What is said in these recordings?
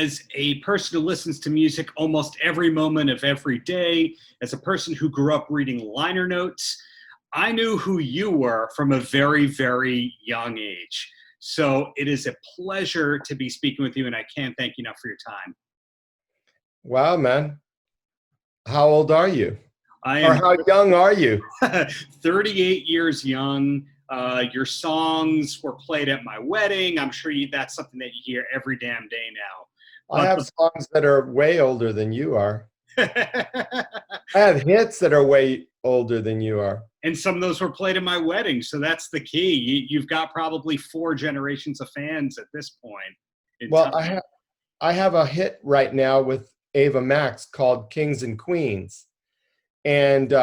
as a person who listens to music almost every moment of every day, as a person who grew up reading liner notes, I knew who you were from a very, very young age. So it is a pleasure to be speaking with you, and I can't thank you enough for your time. Wow, man. How old are you? I Or am how young are you? 38 years young. Your songs were played at my wedding. I'm sure that's something that you hear every damn day now. I have songs that are way older than you are. I have hits that are way older than you are. And some of those were played at my wedding. So that's the key. You've got probably 4 generations of fans at this point. Well, I have a hit right now with Ava Max called Kings and Queens. And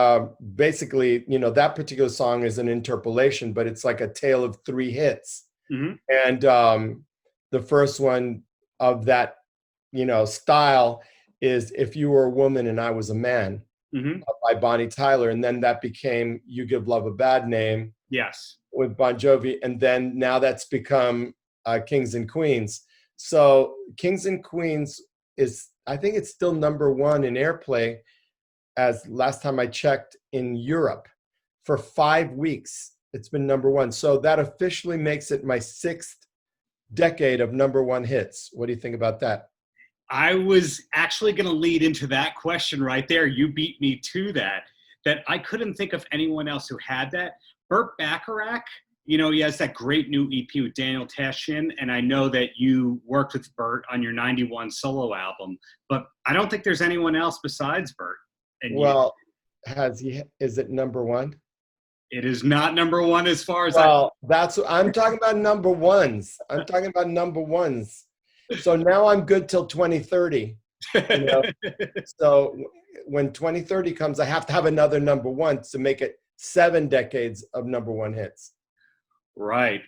basically, you know, that particular song is an interpolation, but it's like a tale of 3 hits. Mm-hmm. And the first one of that, you know, style is If You Were a Woman and I Was a Man, mm-hmm. by Bonnie Tyler. And then that became You Give Love a Bad Name. Yes. With Bon Jovi. And then now that's become Kings and Queens. So Kings and Queens is, I think it's still #1 in airplay, as last time I checked, in Europe for 5 weeks. It's been #1. So that officially makes it my 6th decade of #1 hits. What do you think about that? I was actually going to lead into that question right there. You beat me to that I couldn't think of anyone else who had that. Burt Bacharach, you know, he has that great new EP with Daniel Tashin, and I know that you worked with Burt on your 91 solo album, but I don't think there's anyone else besides Burt. Well, is it #1? It is not #1 as far as I'm talking about #1s. I'm talking about #1s. So now I'm good till 2030. You know? So when 2030 comes, I have to have another #1 to make it 7 decades of #1 hits. Right.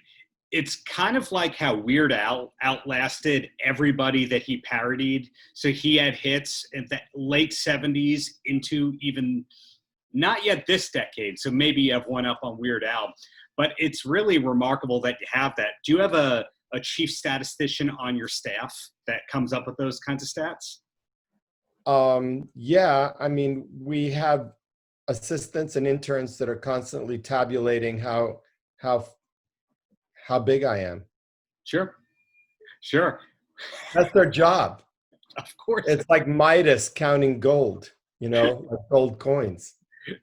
It's kind of like how Weird Al outlasted everybody that he parodied. So he had hits in the late 70s into even not yet this decade. So maybe you have one up on Weird Al. But it's really remarkable that you have that. Do you have a chief statistician on your staff that comes up with those kinds of stats? Yeah, I mean, we have assistants and interns that are constantly tabulating how big I am. Sure. That's their job. Of course. It's like Midas counting gold, you know, like gold coins.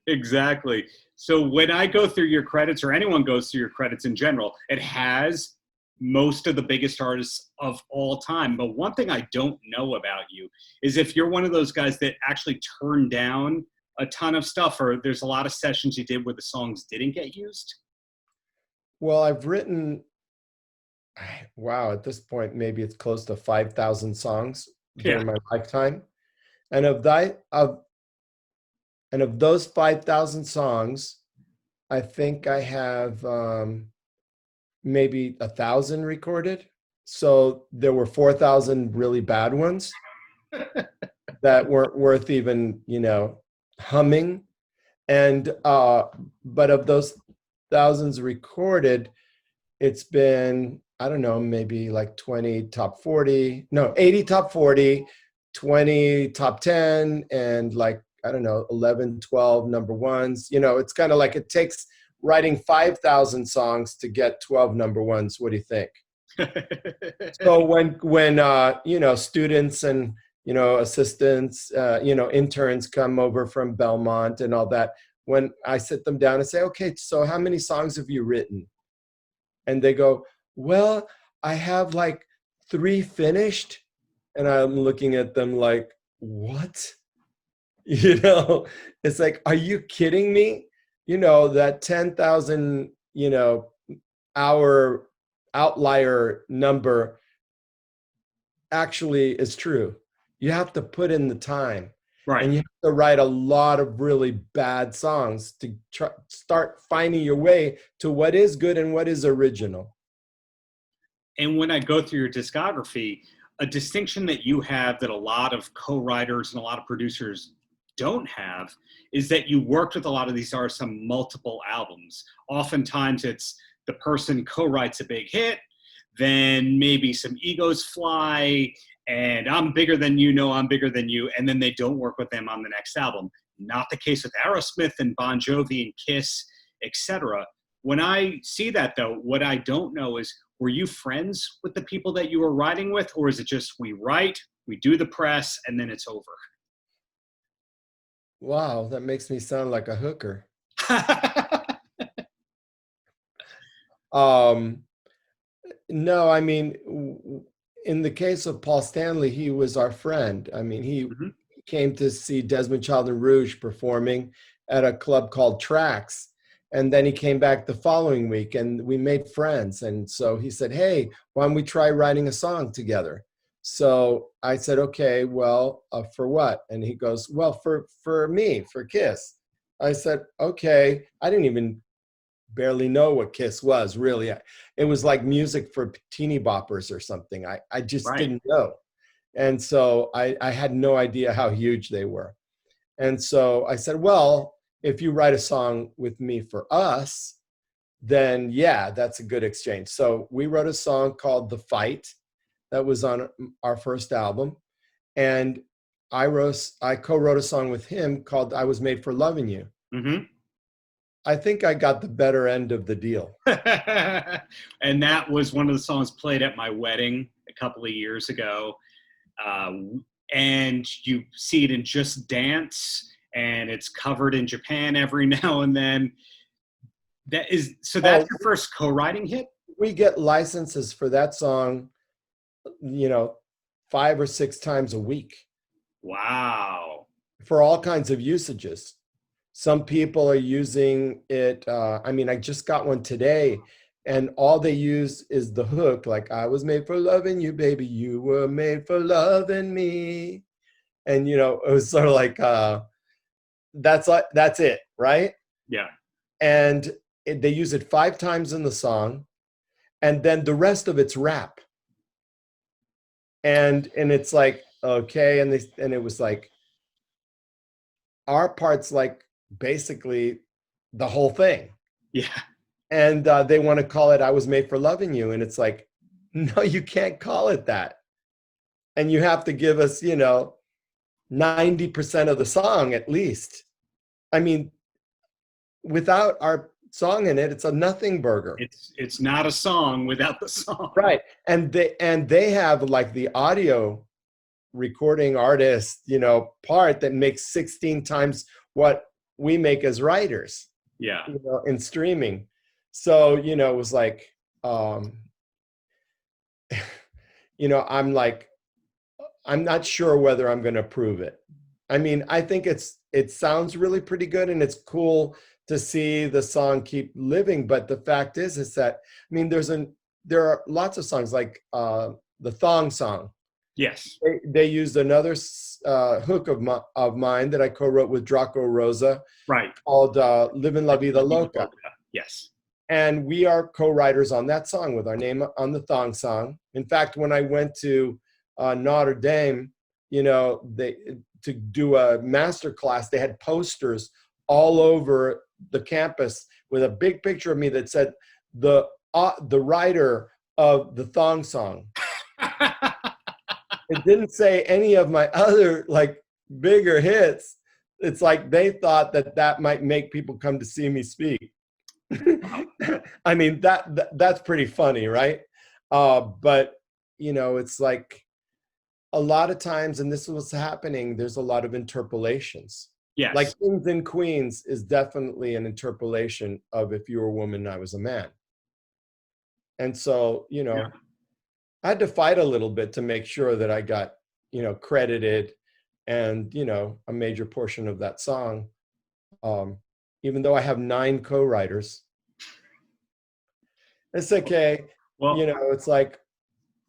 Exactly. So when I go through your credits, or anyone goes through your credits in general, it has most of the biggest artists of all time. But one thing I don't know about you is if you're one of those guys that actually turned down a ton of stuff, or there's a lot of sessions you did where the songs didn't get used. Well, I've written, wow, at this point, maybe it's close to 5,000 songs during my lifetime. And of those 5,000 songs, I think I have maybe 1,000 recorded. So there were 4,000 really bad ones that weren't worth even, you know, humming. And but of those thousands recorded, it's been, I don't know, maybe like 80 top 40, 20 top 10, and like, I don't know, 11, 12 #1s. You know, it's kind of like it takes writing 5,000 songs to get 12 #1s. What do you think? So when you know, students and, you know, assistants, you know, interns come over from Belmont and all that, when I sit them down and say, okay, so how many songs have you written? And they go, well, I have like 3 finished. And I'm looking at them like, what? You know, it's like, are you kidding me? You know, that 10,000, you know, hour outlier number actually is true. You have to put in the time. Right. And you have to write a lot of really bad songs to start finding your way to what is good and what is original. And when I go through your discography, a distinction that you have that a lot of co-writers and a lot of producers don't have is that you worked with a lot of these artists on multiple albums. Oftentimes it's the person co-writes a big hit, then maybe some egos fly, and I'm bigger than you, no, I'm bigger than you, and then they don't work with them on the next album. Not the case with Aerosmith and Bon Jovi and Kiss, etc. When I see that, though, what I don't know is, were you friends with the people that you were writing with, or is it just we write, we do the press, and then it's over? Wow, that makes me sound like a hooker. No, I mean, in the case of Paul Stanley, he was our friend. I mean, he came to see Desmond Child and Rouge performing at a club called Tracks. And then he came back the following week and we made friends. And so he said, hey, why don't we try writing a song together? So I said, okay, well, for what? And he goes, well, for me, for Kiss. I said, okay. I didn't even barely know what Kiss was, really. It was like music for teeny boppers or something. I just didn't know. And so I had no idea how huge they were. And so I said, well, if you write a song with me for us, then yeah, that's a good exchange. So we wrote a song called The Fight that was on our first album. And I co-wrote a song with him called I Was Made for Loving You. Mm-hmm. I think I got the better end of the deal. And that was one of the songs played at my wedding a couple of years ago. And you see it in Just Dance, and it's covered in Japan every now and then. That's your first co-writing hit? We get licenses for that song, 5 or 6 times a week. Wow. For all kinds of usages. Some people are using it. I just got one today, and all they use is the hook, like, I was made for loving you, baby. You were made for loving me. And, it was sort of like, that's it, right? Yeah. And they use it 5 times in the song, and then the rest of it's rap. And it's like, okay, and it was like, our part's like basically the whole thing. Yeah. And they want to call it I Was Made for Loving You. And it's like, no, you can't call it that. And you have to give us, 90% of the song at least. I mean, without our song in it, it's a nothing burger. It's not a song without the song. Right. And they have like the audio recording artist, part that makes 16 times what we make as writers. Yeah. In streaming. So, it was like, I'm like, I'm not sure whether I'm going to approve it. I mean, I think it sounds really pretty good, and it's cool to see the song keep living. But the fact is that, I mean, there are lots of songs like the Thong Song. Yes. They used another hook of mine that I co-wrote with Draco Rosa. Right. Called Livin' La Vida Loca. Yes. And we are co-writers on that song with our name on the Thong Song. In fact, when I went to Notre Dame, to do a master class, they had posters all over the campus with a big picture of me that said the writer of the Thong Song. It didn't say any of my other like bigger hits. It's like they thought that might make people come to see me speak. I mean, that's pretty funny, right? But it's like a lot of times, and this is what's happening, there's a lot of interpolations. Yes. Like Kings and Queens is definitely an interpolation of If You Were a Woman, I Was a Man. And so, yeah. I had to fight a little bit to make sure that I got, credited and, a major portion of that song. Even though I have 9 co-writers. It's okay. Well, it's like,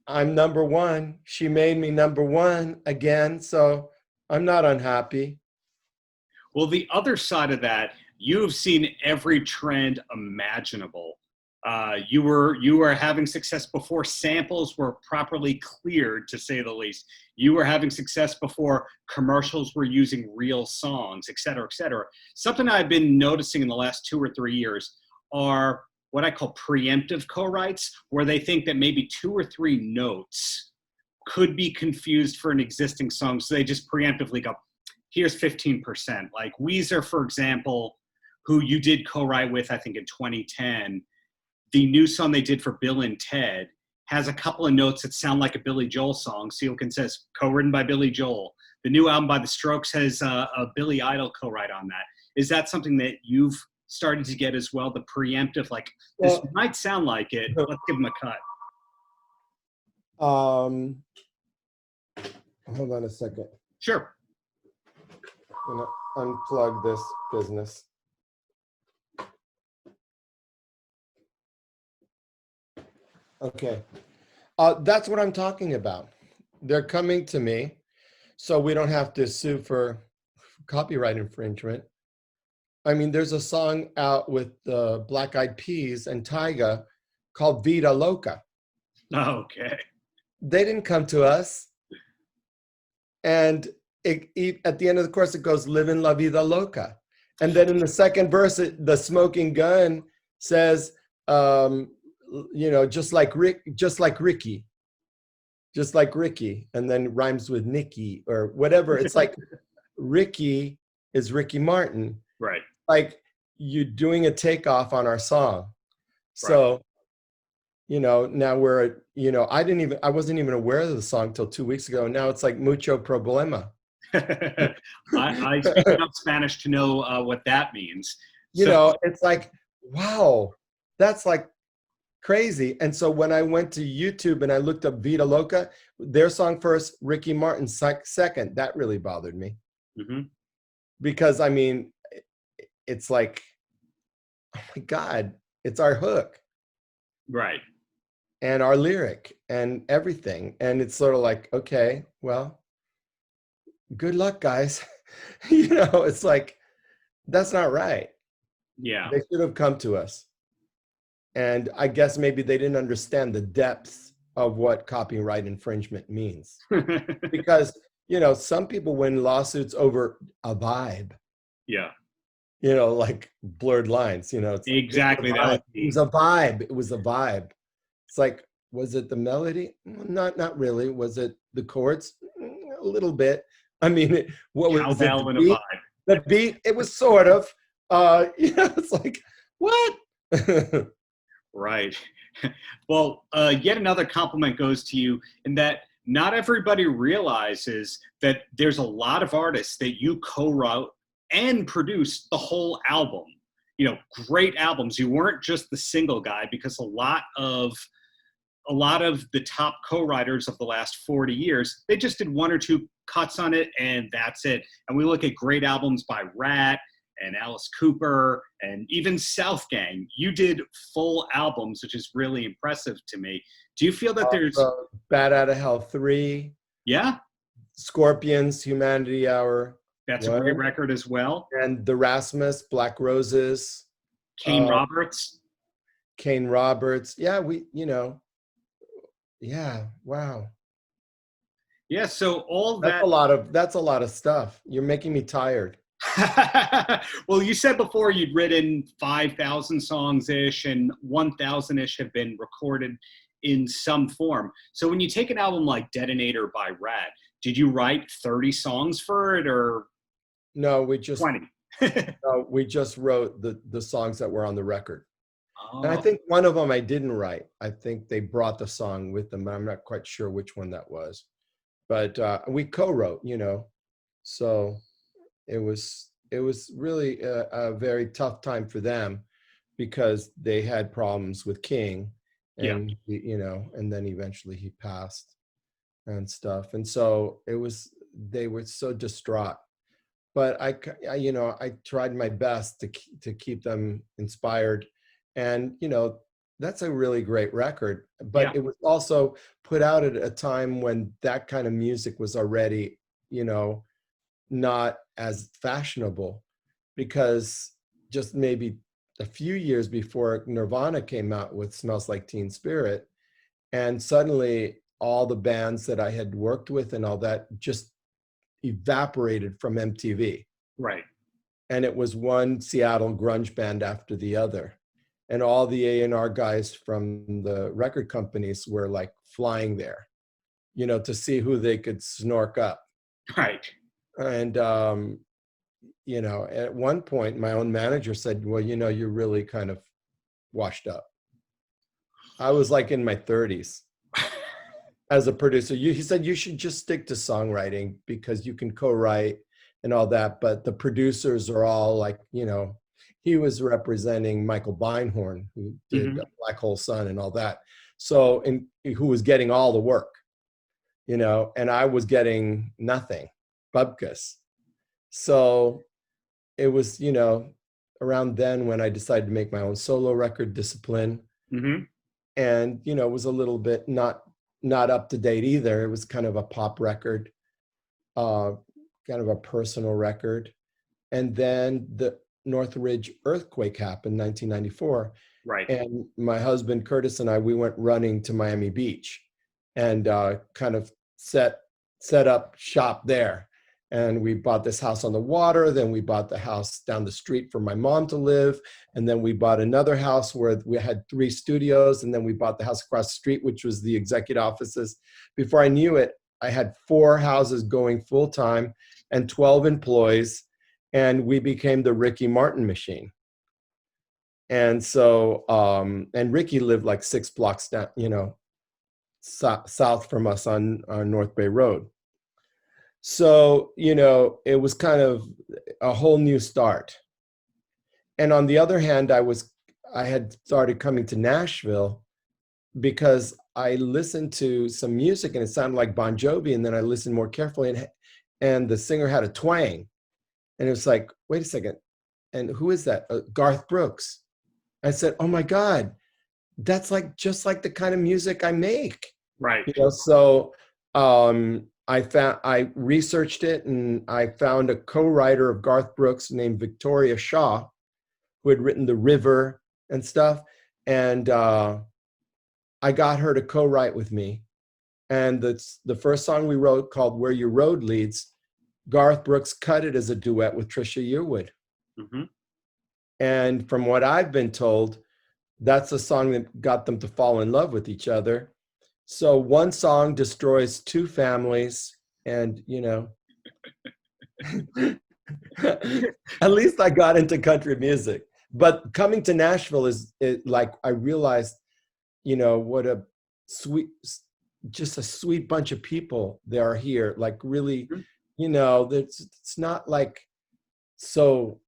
I'm number 1. She made me number 1 again. So I'm not unhappy. Well, the other side of that, you've seen every trend imaginable. You were having success before samples were properly cleared, to say the least. You were having success before commercials were using real songs, et cetera, et cetera. Something I've been noticing in the last 2 or 3 years are what I call preemptive co-writes, where they think that maybe 2 or 3 notes could be confused for an existing song, so they just preemptively go, here's 15%. Like Weezer, for example, who you did co-write with, I think in 2010, the new song they did for Bill and Ted has a couple of notes that sound like a Billy Joel song. Sealkin says, co-written by Billy Joel. The new album by The Strokes has a Billy Idol co-write on that. Is that something that you've started to get as well? The preemptive, like, this might sound like it, but let's give them a cut. Hold on a second. Sure. I'm gonna unplug this business. Okay. That's what I'm talking about. They're coming to me, so we don't have to sue for copyright infringement. I mean, there's a song out with the Black Eyed Peas and Tyga called Vida Loca. Okay. They didn't come to us. And at the end of the chorus, it goes, living la vida loca. And then in the second verse, the smoking gun says, just like Ricky. And then rhymes with Nikki or whatever. It's like Ricky is Ricky Martin. Right. Like you're doing a takeoff on our song. So, right. Now we're, I wasn't even aware of the song till 2 weeks ago. Now it's like mucho problema. I speak enough Spanish to know what that means. It's like, wow, that's like crazy. And so when I went to YouTube and I looked up Vida Loca, their song first, Ricky Martin second, that really bothered me. Mm-hmm. Because, I mean, it's like, oh my God, it's our hook. Right. And our lyric and everything. And it's sort of like, okay, well, good luck, guys. It's like, that's not right. Yeah. They should have come to us. And I guess maybe they didn't understand the depth of what copyright infringement means. Because, some people win lawsuits over a vibe. Yeah. Like blurred lines, it's exactly that. It was a vibe. It was a vibe. It's like, was it the melody? Not really. Was it the chords? A little bit. I mean, what was it? The beat? The beat, it was sort of, it's like, what? Right. Well, yet another compliment goes to you in that not everybody realizes that there's a lot of artists that you co-wrote and produced the whole album. Great albums. You weren't just the single guy, because a lot of the top co-writers of the last 40 years, they just did one or two cuts on it and that's it. And we look at great albums by Rat and Alice Cooper and even South Gang. You did full albums, which is really impressive to me. Do you feel that there's Bat Out of Hell 3? Yeah. Scorpions, Humanity Hour. That's a great record as well. And the Rasmus, Black Roses. Kane Roberts. Yeah, yeah, wow. Yeah, so that's a lot of stuff. You're making me tired. Well, you said before you'd written 5,000 songs-ish and 1,000-ish have been recorded in some form. So when you take an album like Detonator by Rat, did you write 30 songs for it or? No, we just 20. We just wrote the songs that were on the record. Oh. And I think one of them I didn't write. I think they brought the song with them, but I'm not quite sure which one that was. But we co-wrote, so it was really a very tough time for them because they had problems with King, and and then eventually he passed and stuff, and so they were so distraught. But I tried my best to keep them inspired, and that's a really great record. But it was also put out at a time when that kind of music was already, not as fashionable, because just maybe a few years before Nirvana came out with Smells Like Teen Spirit, and suddenly all the bands that I had worked with and all that just evaporated from MTV. Right. And it was one Seattle grunge band after the other. And all the A&R guys from the record companies were like flying there, to see who they could snork up. Right. And, at one point, my own manager said, well, you're really kind of washed up. I was like in my 30s as a producer. He said, you should just stick to songwriting because you can co-write and all that. But the producers are all like, he was representing Michael Beinhorn, who did Black Hole Sun and all that. So, who was getting all the work, and I was getting nothing, bupkis. So it was, around then when I decided to make my own solo record, Discipline. And, it was a little bit not up to date either. It was kind of a pop record, kind of a personal record. And then the Northridge Earthquake happened, 1994. Right. And my husband, Curtis, and we went running to Miami Beach and kind of set up shop there. And we bought this house on the water. Then we bought the house down the street for my mom to live. And then we bought another house where we had 3 studios. And then we bought the house across the street, which was the executive offices. Before I knew it, I had 4 houses going full time and 12 employees. And we became the Ricky Martin machine. And so, and Ricky lived like 6 blocks down, south from us on North Bay Road. So, it was kind of a whole new start. And on the other hand, I had started coming to Nashville because I listened to some music and it sounded like Bon Jovi. And then I listened more carefully and the singer had a twang. And it was like, wait a second. And who is that? Garth Brooks. I said, oh my God, that's just like the kind of music I make. Right. So I researched it and I found a co-writer of Garth Brooks named Victoria Shaw, who had written The River and stuff. And I got her to co-write with me. And the first song we wrote, called Where Your Road Leads, Garth Brooks cut it as a duet with Trisha Yearwood. And from what I've been told, that's a song that got them to fall in love with each other. So one song destroys 2 families and, at least I got into country music. But coming to Nashville I realized, what a sweet bunch of people there are here. Like really, it's not like so,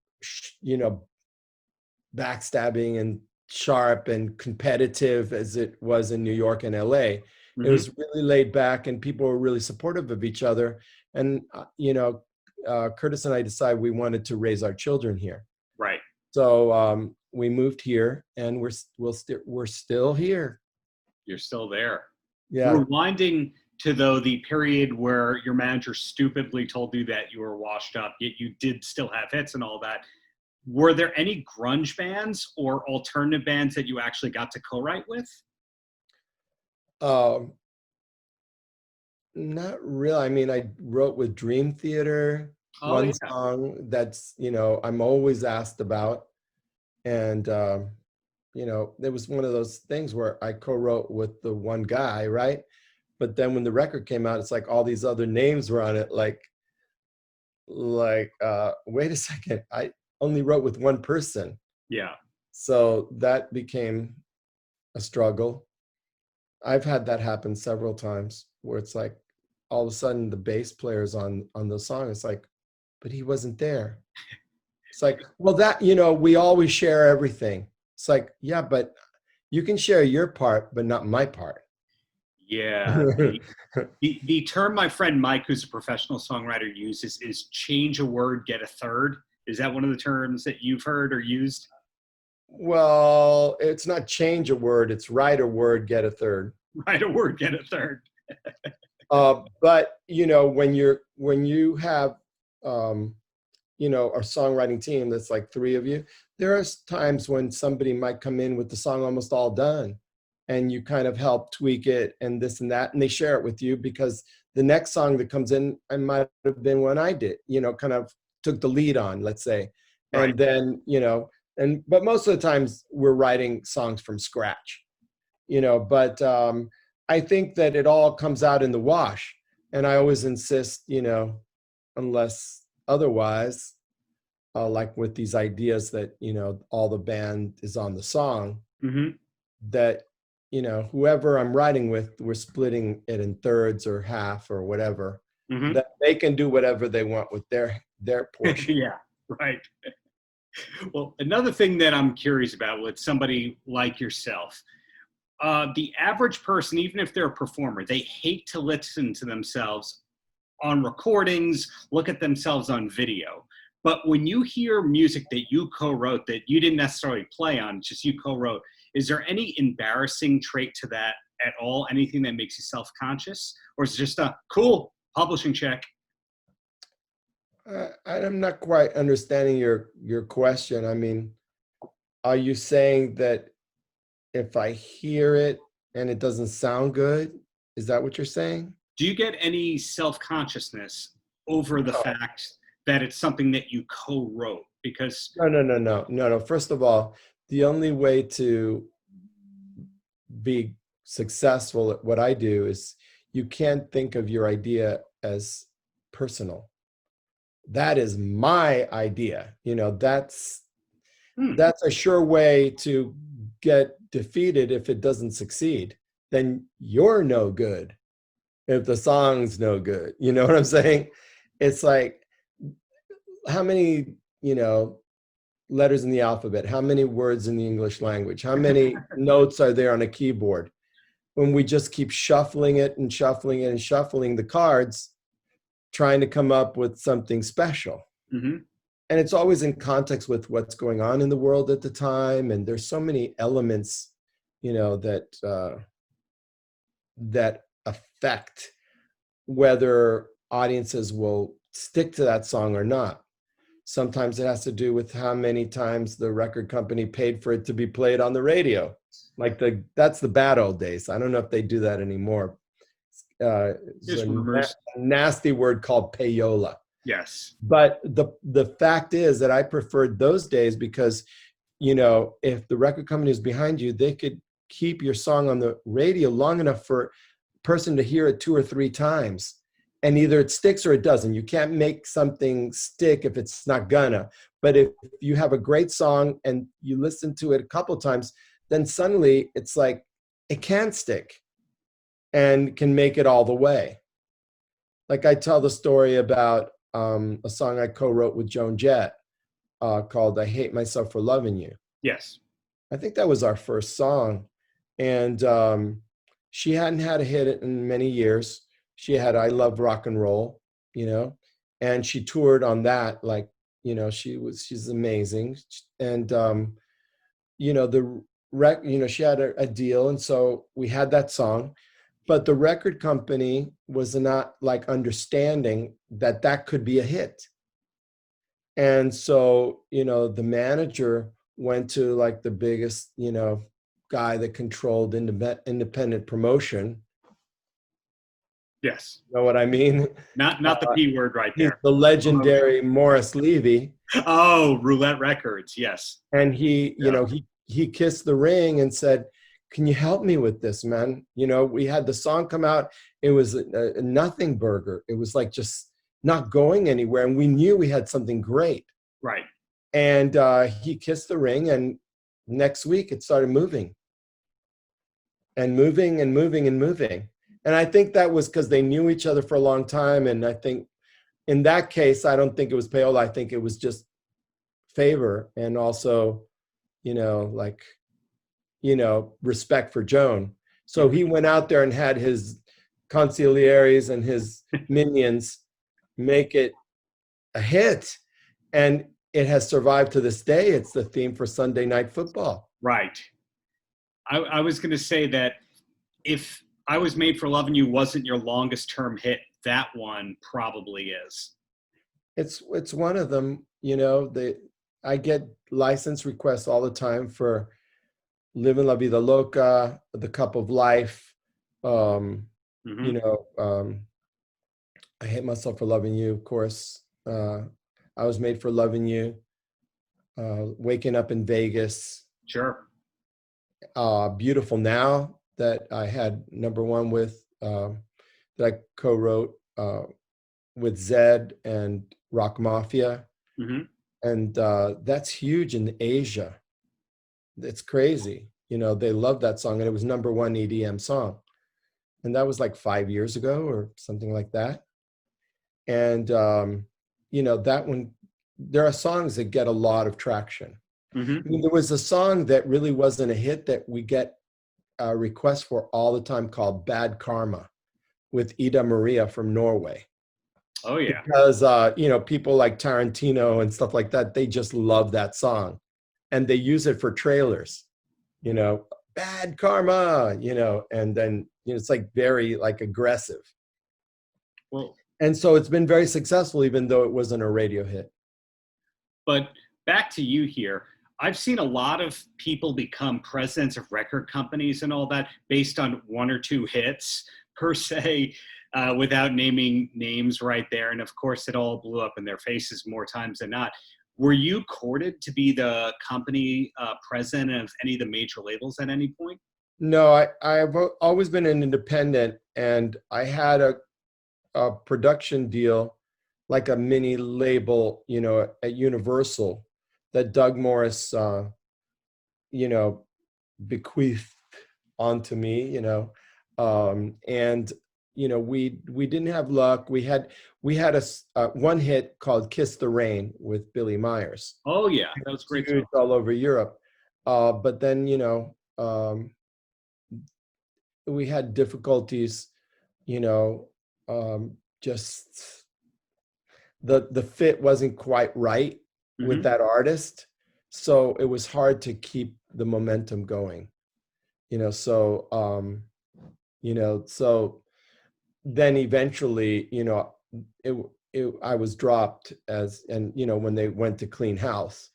backstabbing and sharp and competitive as it was in New York and LA. It was really laid back and people were really supportive of each other. And, Curtis and I decided we wanted to raise our children here. Right. So we moved here and we're still here. You're still there. Yeah. Rewinding to the period where your manager stupidly told you that you were washed up, yet you did still have hits and all that. Were there any grunge bands or alternative bands that you actually got to co-write with? Not really. I mean, I wrote with Dream Theater, one song that's, I'm always asked about. And, there was one of those things where I co-wrote with the one guy, right? But then when the record came out, it's like all these other names were on it. Like, wait a second, I only wrote with one person. Yeah. So that became a struggle. I've had that happen several times where it's like all of a sudden the bass player's on the song. It's like, but he wasn't there. It's like, well, that, we always share everything. It's like, yeah, but you can share your part, but not my part. Yeah. The term my friend Mike, who's a professional songwriter, uses is change a word, get a third. Is that one of the terms that you've heard or used? Well, it's not change a word. It's write a word, get a third. Write a word, get a third. But, when you have, a songwriting team that's like 3 of you, there are times when somebody might come in with the song almost all done and you kind of help tweak it and this and that, and they share it with you because the next song that comes in, I might have been one I did, kind of took the lead on, let's say. Right. And then, but most of the times we're writing songs from scratch, but I think that it all comes out in the wash. And I always insist, you know, unless otherwise, like with these ideas that, you know, all the band is on the song, Mm-hmm. that, you know, whoever I'm writing with, we're splitting it in thirds or half or whatever, Mm-hmm. that they can do whatever they want with their portion. Yeah, right. Well, another thing that I'm curious about with somebody like yourself, the average person, even if they're a performer, they hate to listen to themselves on recordings, look at themselves on video. But when you hear music that you co-wrote that you didn't necessarily play on, just you co-wrote, is there any embarrassing trait to that at all? Anything that makes you self-conscious? Or is it just a cool publishing check? I'm not quite understanding your question. I mean, are you saying that if I hear it and it doesn't sound good, is that what you're saying? Do you get any self-consciousness over the No, fact that it's something that you co-wrote? Because no. First of all, the only way to be successful at what I do is you can't think of your idea as personal. That is my idea. You know, that's a sure way to get defeated if it doesn't succeed. Then you're no good if the song's no good. You know what I'm saying? It's like, how many, you know, letters in the alphabet? How many words in the English language? How many notes are there on a keyboard? When we just keep shuffling it and shuffling it and shuffling the cards, trying to come up with something special. mm-hmm. And it's always in context with what's going on in the world at the time. And there's so many elements, you know, that affect whether audiences will stick to that song or not. Sometimes it has to do with how many times the record company paid for it to be played on the radio. Like that's the bad old days. I don't know if they do that anymore. There's a nasty word called payola. Yes. But the fact is that I preferred those days because, you know, if the record company is behind you, they could keep your song on the radio long enough for a person to hear it 2 or 3 times. And either it sticks or it doesn't. You can't make something stick if it's not gonna. But if you have a great song and you listen to it a couple times, then suddenly it's like it can stick and can make it all the way. Like I tell the story about a song I co-wrote with Joan Jett called I Hate Myself for Loving You. Yes. I think that was our first song. And she hadn't had a hit in many years. She had I Love Rock and Roll, you know, and she toured on that. Like, you know, she's amazing. And, you know, she had a deal. And so we had that song. But the record company was not like understanding that that could be a hit. And so, you know, the manager went to like the biggest, you know, guy that controlled independent promotion. Yes. You know what I mean? Not the P word right He's there. the legendary Morris Levy. Oh, Roulette Records. Yes. And he, you know, he kissed the ring and said, can you help me with this, man? You know, we had the song come out. It was a nothing burger. It was like just not going anywhere. And we knew we had something great. Right. And he kissed the ring. And next week it started moving and moving and moving and moving. And I think that was because they knew each other for a long time. And I think in that case, I don't think it was payola. I think it was just favor and also, you know, like, you know, respect for Joan. So he went out there and had his consiglieres and his minions make it a hit. And it has survived to this day. It's the theme for Sunday Night Football. Right. I was going to say that if I Was Made for Loving You wasn't your longest term hit, that one probably is. It's one of them, you know, I get license requests all the time for Living La Vida Loca, The Cup of Life, you know, I Hate Myself for Loving You, of course. I Was Made for Loving You, Waking Up in Vegas. Sure. Beautiful Now, that I had number one with, that I co-wrote with Zed and Rock Mafia. Mm-hmm. And that's huge in Asia. It's crazy. They love that song, and it was number one EDM song. And that was like 5 years ago or something like that. And, that one, there are songs that get a lot of traction. Mm-hmm. I mean, there was a song that really wasn't a hit that we get requests for all the time called Bad Karma with Ida Maria from Norway. Oh, yeah. Because, people like Tarantino and stuff like that, they just love that song. And they use it for trailers, Bad Karma, and then it's like very like aggressive. Well, and so it's been very successful, even though it wasn't a radio hit. But back to you here. I've seen a lot of people become presidents of record companies and all that based on one or two hits per se, without naming names right there. And of course, it all blew up in their faces more times than not. Were you courted to be the company president of any of the major labels at any point? No, I've always been an independent, and I had a production deal, like a mini label, at Universal that Doug Morris, bequeathed onto me, and we didn't have luck. We had a one hit called "Kiss the Rain" with Billy Myers. Oh yeah, that was great. Huge all over Europe, but then we had difficulties, just the fit wasn't quite right with that artist, so it was hard to keep the momentum going. So then eventually, I was dropped when they went to clean house,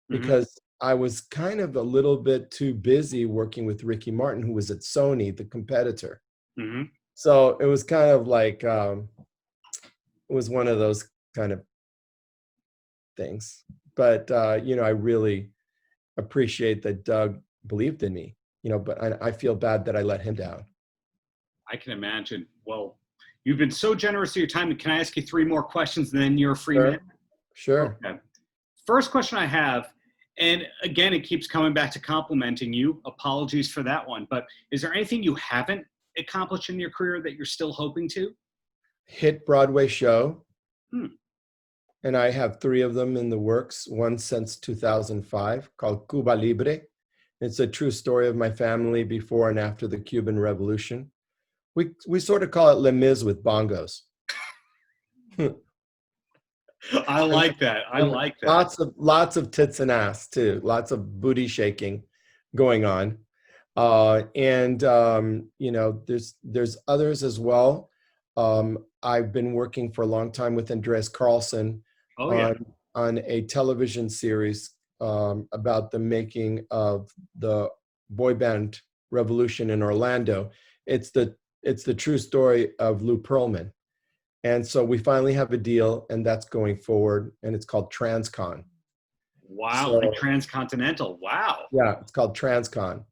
because I was kind of a little bit too busy working with Ricky Martin, who was at Sony, the competitor. Mm-hmm. So it was kind of like, it was one of those kind of things. But, I really appreciate that Doug believed in me, but I feel bad that I let him down. I can imagine. Well, you've been so generous of your time. Can I ask you 3 more questions and then you're a free man? Sure. Okay. First question I have, and again, it keeps coming back to complimenting you. Apologies for that one. But is there anything you haven't accomplished in your career that you're still hoping to? Hit Broadway show. And I have 3 of them in the works, one since 2005 called Cuba Libre. It's a true story of my family before and after the Cuban Revolution. We sort of call it Les Mis with bongos. I like that. I like that. Lots of tits and ass too. Lots of booty shaking going on. There's others as well. I've been working for a long time with Andreas Carlson on a television series about the making of the boy band revolution in Orlando. It's the true story of Lou Pearlman. And so we finally have a deal, and that's going forward, and it's called Transcon. Wow, like transcontinental. Wow. Yeah, it's called Transcon.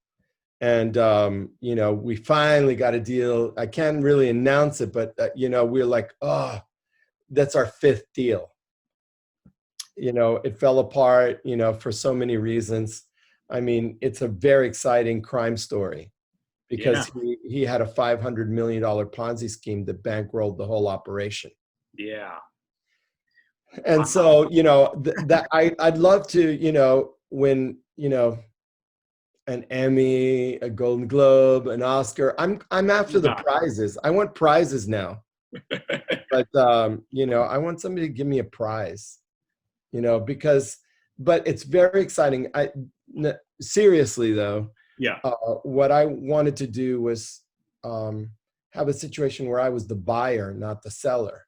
And, we finally got a deal. I can't really announce it, but, we're like, oh, that's our 5th deal. It fell apart, for so many reasons. I mean, it's a very exciting crime story because he had a $500 million Ponzi scheme that bankrolled the whole operation. Yeah. And so, that I'd love to, win, an Emmy, a Golden Globe, an Oscar. I'm after the prizes. I want prizes now. But I want somebody to give me a prize, but it's very exciting. Seriously though, what I wanted to do was have a situation where I was the buyer, not the seller,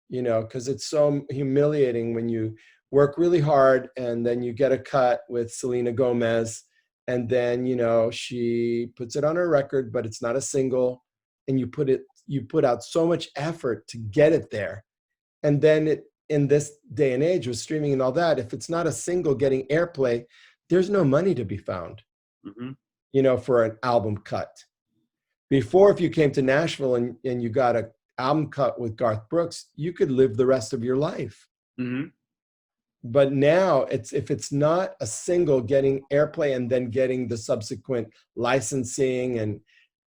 because it's so humiliating when you work really hard and then you get a cut with Selena Gomez. And then, she puts it on her record, but it's not a single. And you put out so much effort to get it there. And then in this day and age with streaming and all that, if it's not a single getting airplay, there's no money to be found, for an album cut. Before, if you came to Nashville and you got a album cut with Garth Brooks, you could live the rest of your life. Mm-hmm. But now if it's not a single getting airplay and then getting the subsequent licensing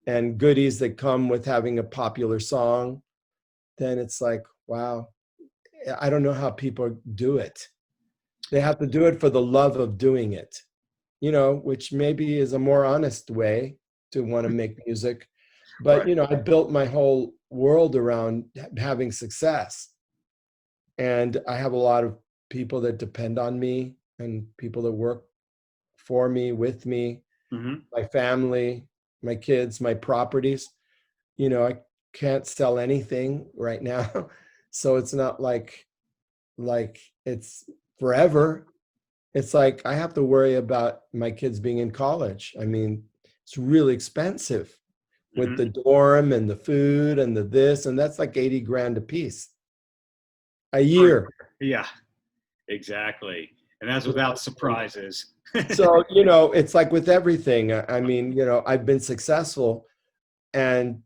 and goodies that come with having a popular song, then it's like, wow, I don't know how people do it. They have to do it for the love of doing it, which maybe is a more honest way to want to make music. But, Right. I built my whole world around having success. And I have a lot of people that depend on me and people that work for me, with me, Mm-hmm. my family, my kids, my properties. I can't sell anything right now. So it's not like it's forever. It's like I have to worry about my kids being in college. I mean, it's really expensive with Mm-hmm. the dorm and the food and the this, and that's like 80 grand a piece a year. Yeah, exactly. And that's without surprises. So, it's like with everything. I mean, I've been successful and,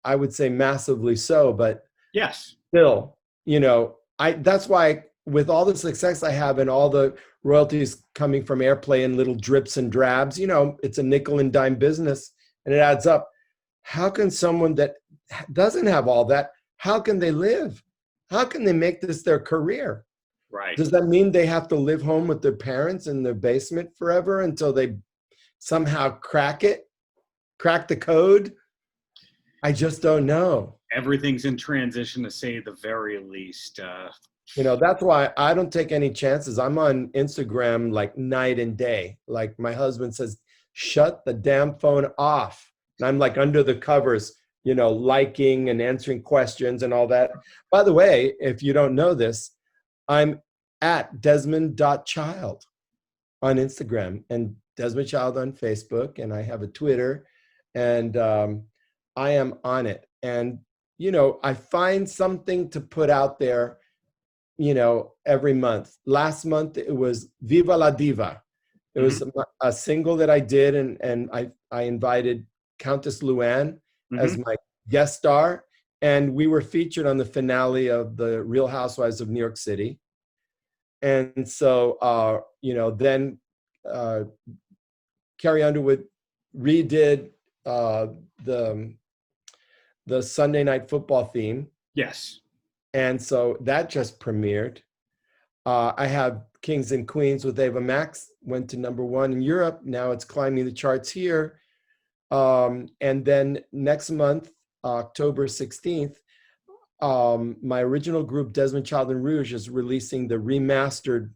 I would say massively so, but Yes. still, that's why with all the success I have and all the royalties coming from airplay and little drips and drabs, it's a nickel and dime business and it adds up. How can someone that doesn't have all that, how can they live? How can they make this their career? Right. Does that mean they have to live home with their parents in their basement forever until they somehow crack the code? I just don't know. Everything's in transition, to say the very least. That's why I don't take any chances. I'm on Instagram like night and day. Like my husband says, shut the damn phone off. And I'm like under the covers, liking and answering questions and all that. By the way, if you don't know this, I'm at Desmond.Child on Instagram and Desmond Child on Facebook. And I have a Twitter and I am on it. And, I find something to put out there, every month. Last month, it was Viva la Diva. It was a single that I did. And I invited Countess Luann as my guest star. And we were featured on the finale of the Real Housewives of New York City. And so, then Carrie Underwood redid the Sunday Night Football theme. Yes. And so that just premiered. I have Kings and Queens with Ava Max, went to #1 in Europe. Now it's climbing the charts here. And then next month, October 16th, my original group, Desmond Child and Rouge, is releasing the remastered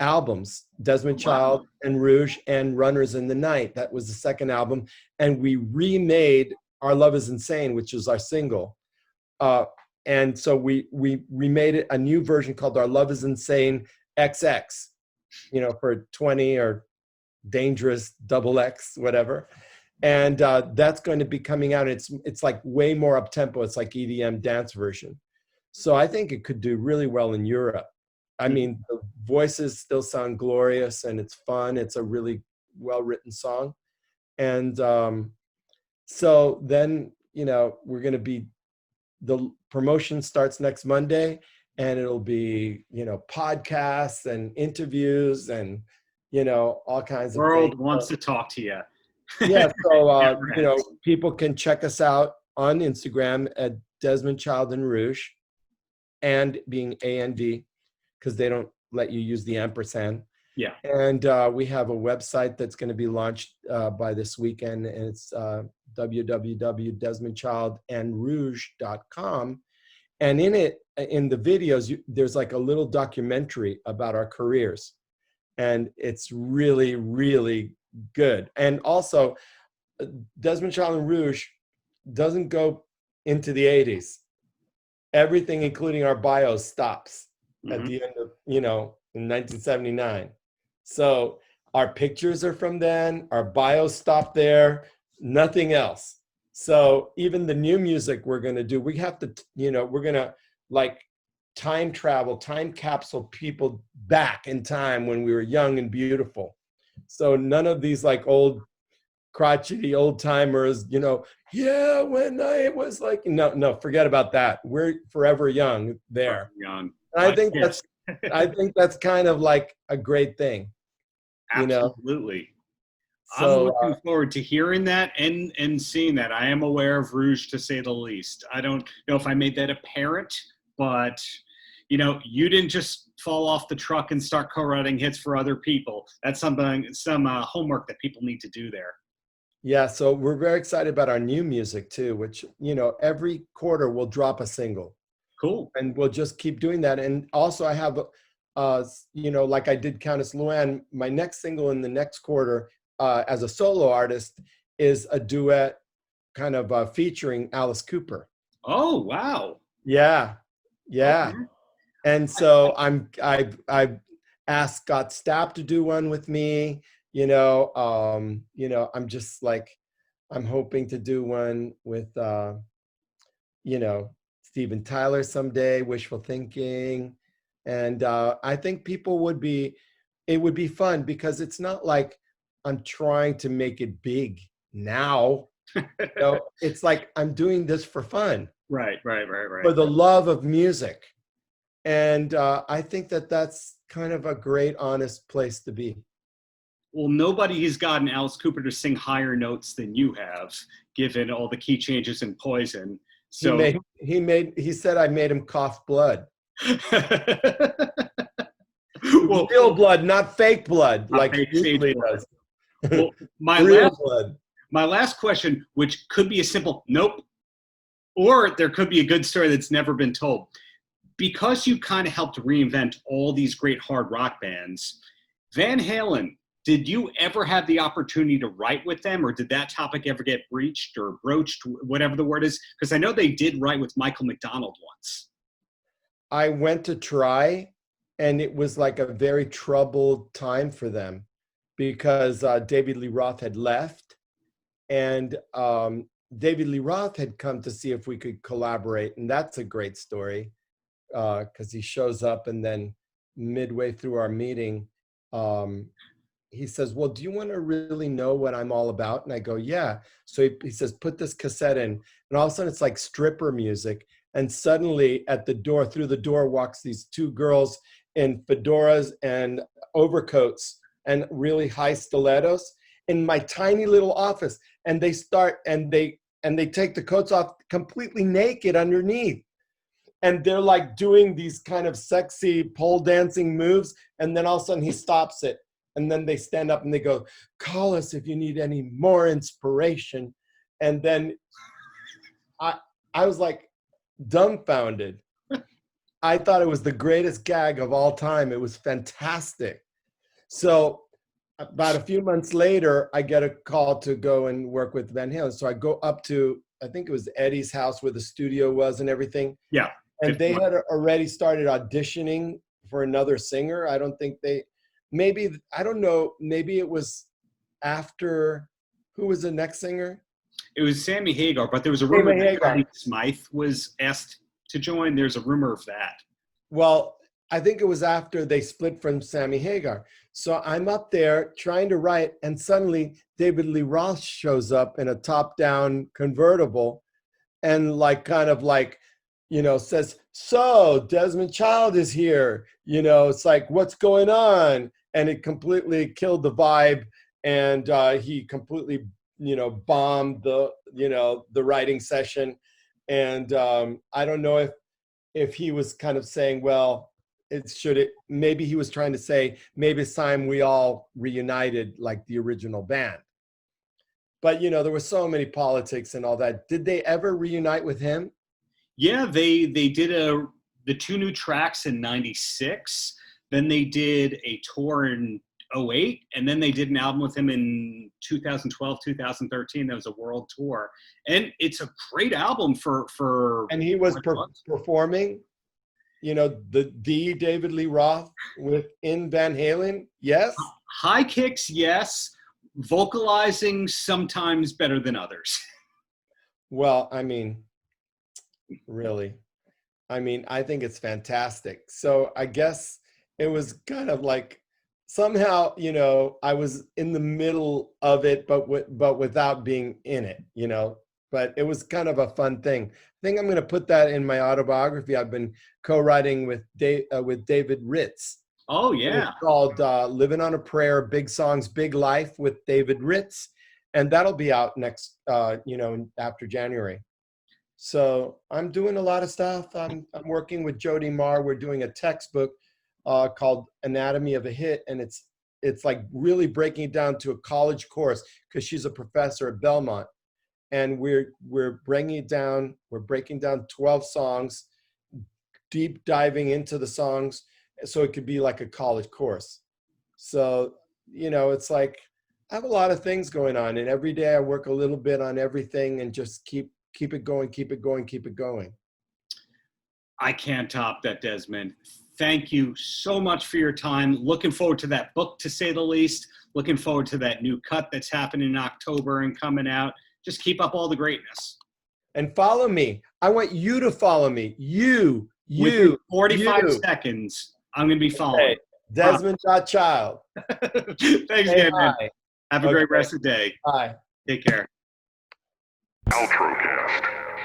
albums, Desmond Child and Rouge and Runners in the Night. That was the second album. And we remade Our Love is Insane, which is our single. And so we remade it a new version called Our Love is Insane XX, for 20 or Dangerous XX, whatever. And that's going to be coming out. It's like way more up tempo. It's like EDM dance version. So I think it could do really well in Europe. I mean, the voices still sound glorious and it's fun. It's a really well-written song. And so then, we're going to be, the promotion starts next Monday and it'll be, podcasts and interviews and, all kinds of things. World wants to talk to you. Yeah, so people can check us out on Instagram at Desmond Child and Rouge, and being AND because they don't let you use the ampersand. Yeah. And we have a website that's going to be launched by this weekend, and it's www.desmondchildandrouge.com. And in it, in the videos, there's like a little documentary about our careers, and it's really, really good. And also, Desmond Child and Rouge doesn't go into the 80s. Everything, including our bios, stops at the end of, in 1979. So our pictures are from then, our bios stop there, nothing else. So even the new music we're going to do, we have to, we're going to like time travel, time capsule people back in time when we were young and beautiful. So none of these like old crotchety old timers, yeah, when I was like, no, forget about that. We're forever young there. Young. And I think that's kind of like a great thing, Absolutely. I'm So looking forward to hearing that and seeing that. I am aware of Rouge, to say the least. I don't know if I made that apparent, but you didn't just fall off the truck and start co-writing hits for other people. That's some homework that people need to do there. Yeah, so we're very excited about our new music too, which, every quarter we'll drop a single. Cool. And we'll just keep doing that. And also I have, like I did Countess Luann, my next single in the next quarter as a solo artist is a duet kind of featuring Alice Cooper. Oh, wow. Yeah. Yeah. Okay. And so I've asked Scott Stapp to do one with me. I'm just like, I'm hoping to do one with, Steven Tyler someday, Wishful Thinking. And I think it would be fun because it's not like I'm trying to make it big now. It's like I'm doing this for fun. Right. For the love of music. And I think that's kind of a great, honest place to be. Well, nobody has gotten Alice Cooper to sing higher notes than you have, given all the key changes in Poison. So he said I made him cough blood. Well, real blood, not fake blood, like he usually does. Well, my last question, which could be a simple nope, or there could be a good story that's never been told. Because you kind of helped reinvent all these great hard rock bands, Van Halen, did you ever have the opportunity to write with them, or did that topic ever get breached or broached, whatever the word is? Because I know they did write with Michael McDonald once. I went to try, and it was like a very troubled time for them because David Lee Roth had left, and David Lee Roth had come to see if we could collaborate, and that's a great story because he shows up, and then midway through our meeting, he says, well, do you want to really know what I'm all about? And I go, yeah. So he says, put this cassette in. And all of a sudden it's like stripper music. And suddenly through the door walks these two girls in fedoras and overcoats and really high stilettos in my tiny little office. And they start, and they take the coats off completely naked underneath. And they're like doing these kind of sexy pole dancing moves. And then all of a sudden he stops it. And then they stand up and they go, call us if you need any more inspiration. And then I was like dumbfounded. I thought it was the greatest gag of all time. It was fantastic. So about a few months later, I get a call to go and work with Van Halen. So I go up to, I think it was Eddie's house where the studio was and everything. Yeah. And they had already started auditioning for another singer. I don't think I don't know, maybe it was after, who was the next singer? It was Sammy Hagar, but there was a rumor that Patty Smythe was asked to join. There's a rumor of that. Well, I think it was after they split from Sammy Hagar. So I'm up there trying to write, and suddenly David Lee Roth shows up in a top-down convertible and says, so Desmond Child is here. It's like, what's going on? And it completely killed the vibe. And he completely, bombed the writing session. And I don't know if he was kind of saying, well, maybe he was trying to say, maybe it's time we all reunited like the original band. But, there were so many politics and all that. Did they ever reunite with him? Yeah, they did the two new tracks in '96. Then they did a tour in '08, and then they did an album with him in 2012, 2013. That was a world tour, and it's a great album for. And he was performing, the David Lee Roth in Van Halen. Yes. High kicks, yes. Vocalizing sometimes better than others. Well, I mean. Really. I mean, I think it's fantastic. So I guess it was kind of like somehow, you know, I was in the middle of it, but without being in it, you know. But it was kind of a fun thing. I think I'm going to put that in my autobiography. I've been co-writing with David Ritz. Oh And yeah. it's called "Living on a Prayer: Big Songs, Big Life" with David Ritz, and that'll be out next, after January. So I'm doing a lot of stuff. I'm working with Jody Marr. We're doing a textbook called Anatomy of a Hit, and it's like really breaking it down to a college course because she's a professor at Belmont, and we're bringing it down. We're breaking down 12 songs, deep diving into the songs, so it could be like a college course. So it's like I have a lot of things going on, and every day I work a little bit on everything, and just keep it going, keep it going, keep it going. I can't top that, Desmond. Thank you so much for your time. Looking forward to that book, to say the least. Looking forward to that new cut that's happening in October and coming out. Just keep up all the greatness. And follow me. I want you to follow me. Within 45 seconds, I'm going to be following. Okay. Desmond Child. Thanks again, man. Have a great rest of the day. Bye. Take care. Paltrocast.